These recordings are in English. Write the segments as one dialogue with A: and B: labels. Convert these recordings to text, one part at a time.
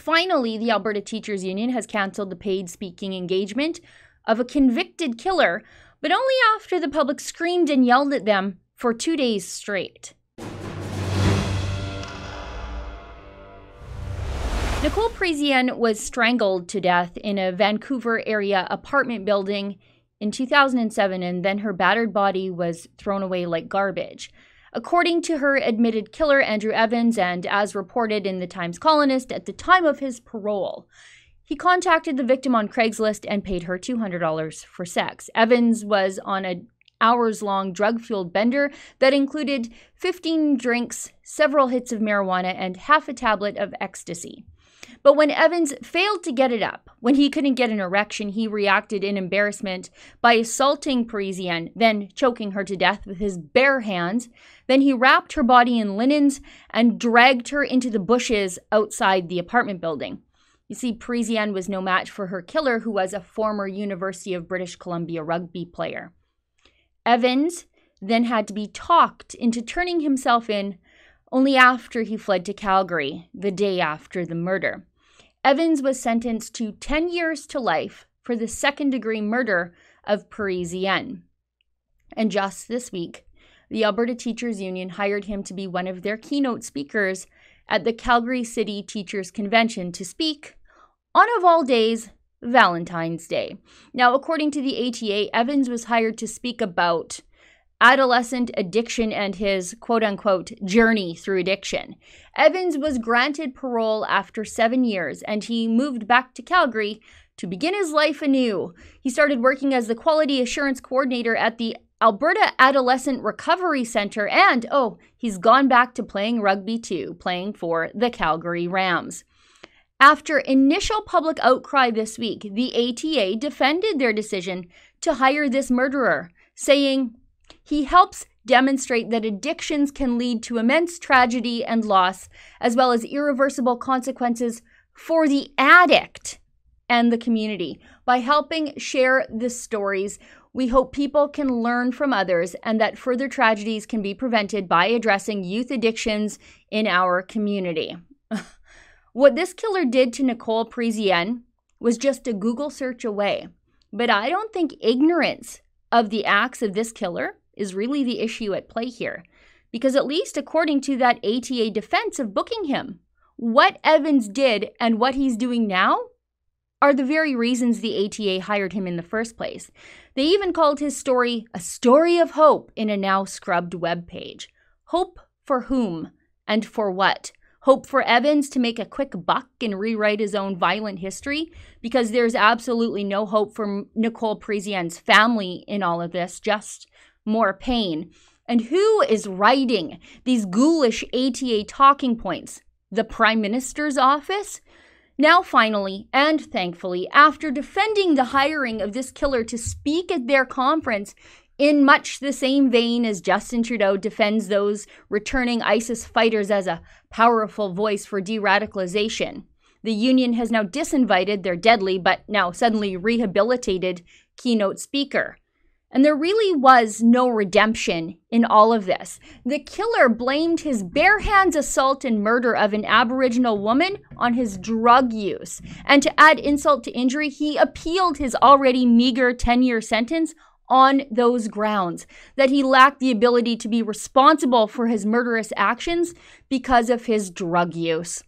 A: Finally, the Alberta Teachers Union has cancelled the paid speaking engagement of a convicted killer, but only after the public screamed and yelled at them for 2 days straight. Nicole Parisienne was strangled to death in a Vancouver area apartment building in 2007, and then her battered body was thrown away like garbage. According to her admitted killer, Andrew Evans, and as reported in the Times Colonist at the time of his parole, he contacted the victim on Craigslist and paid her $200 for sex. Evans was on an hours-long drug-fueled bender that included 15 drinks, several hits of marijuana, and half a tablet of ecstasy. But when Evans failed to get it up, when he couldn't get an erection, he reacted in embarrassment by assaulting Parisienne, then choking her to death with his bare hands. Then he wrapped her body in linens and dragged her into the bushes outside the apartment building. You see, Parisienne was no match for her killer, who was a former University of British Columbia rugby player. Evans then had to be talked into turning himself in only after he fled to Calgary the day after the murder. Evans was sentenced to 10 years to life for the second-degree murder of Parisienne. And just this week, the Alberta Teachers Union hired him to be one of their keynote speakers at the Calgary City Teachers Convention to speak on, of all days, Valentine's Day. Now, according to the ATA, Evans was hired to speak about adolescent addiction and his quote-unquote journey through addiction. Evans was granted parole after 7 years, and he moved back to Calgary to begin his life anew. He started working as the Quality Assurance Coordinator at the Alberta Adolescent Recovery Centre, and, he's gone back to playing rugby too, playing for the Calgary Rams. After initial public outcry this week, the ATA defended their decision to hire this murderer, saying, "He helps demonstrate that addictions can lead to immense tragedy and loss, as well as irreversible consequences for the addict and the community. By helping share the stories, we hope people can learn from others and that further tragedies can be prevented by addressing youth addictions in our community." What this killer did to Nicole Parisienne was just a Google search away. But I don't think ignorance of the acts of this killer is really the issue at play here. Because at least according to that ATA defense of booking him, what Evans did and what he's doing now are the very reasons the ATA hired him in the first place. They even called his story a story of hope in a now scrubbed webpage. Hope for whom and for what? Hope for Evans to make a quick buck and rewrite his own violent history? Because there's absolutely no hope for Nicole Parisienne's family in all of this, just more pain. And who is writing these ghoulish ATA talking points? The Prime Minister's office? Now finally, and thankfully, after defending the hiring of this killer to speak at their conference in much the same vein as Justin Trudeau defends those returning ISIS fighters as a powerful voice for de-radicalization, the union has now disinvited their deadly but now suddenly rehabilitated keynote speaker. And there really was no redemption in all of this. The killer blamed his bare hands assault and murder of an Aboriginal woman on his drug use. And to add insult to injury, he appealed his already meager 10-year sentence on those grounds, that he lacked the ability to be responsible for his murderous actions because of his drug use.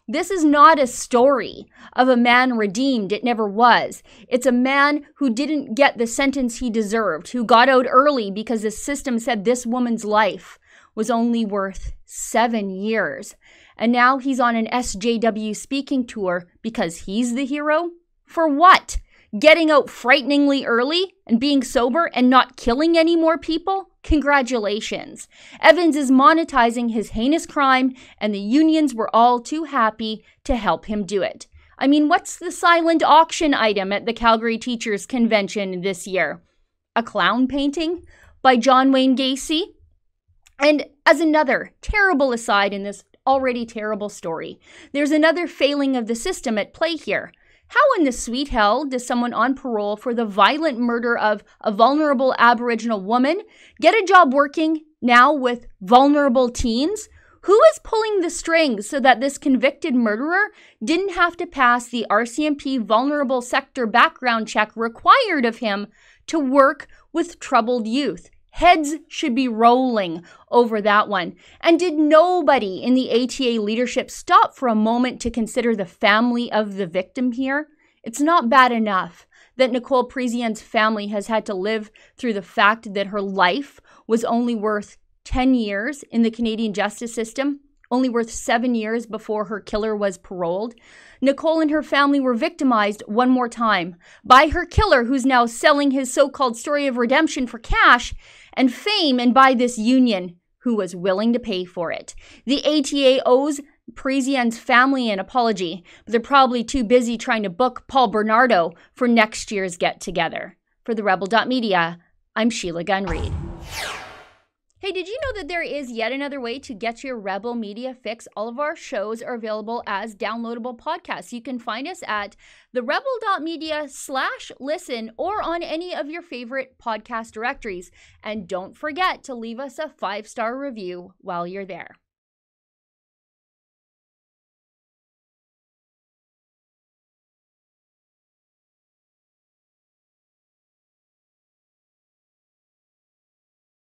A: This is not a story of a man redeemed. It never was. It's a man who didn't get the sentence he deserved, who got out early because the system said this woman's life was only worth 7 years. And now he's on an SJW speaking tour because he's the hero? For what? Getting out frighteningly early and being sober and not killing any more people? Congratulations. Evans is monetizing his heinous crime, and the unions were all too happy to help him do it. I mean, what's the silent auction item at the Calgary Teachers Convention this year? A clown painting by John Wayne Gacy? And as another terrible aside in this already terrible story, there's another failing of the system at play here. How in the sweet hell does someone on parole for the violent murder of a vulnerable Aboriginal woman get a job working now with vulnerable teens Who is pulling the strings so that this convicted murderer didn't have to pass the RCMP vulnerable sector background check required of him to work with troubled youth? Heads should be rolling over that one. And did nobody in the ATA leadership stop for a moment to consider the family of the victim here? It's not bad enough that Nicole Parisienne's family has had to live through the fact that her life was only worth 10 years in the Canadian justice system, only worth 7 years before her killer was paroled. Nicole and her family were victimized one more time by her killer, who's now selling his so-called story of redemption for cash and fame, and by this union who was willing to pay for it. The ATA owes Parisienne's family an apology, but they're probably too busy trying to book Paul Bernardo for next year's get-together. For the Rebel.media, I'm Sheila Gunn Reid. Hey, did you know that there is yet another way to get your Rebel Media fix? All of our shows are available as downloadable podcasts. You can find us at therebel.media/listen or on any of your favorite podcast directories. And don't forget to leave us a 5-star review while you're there.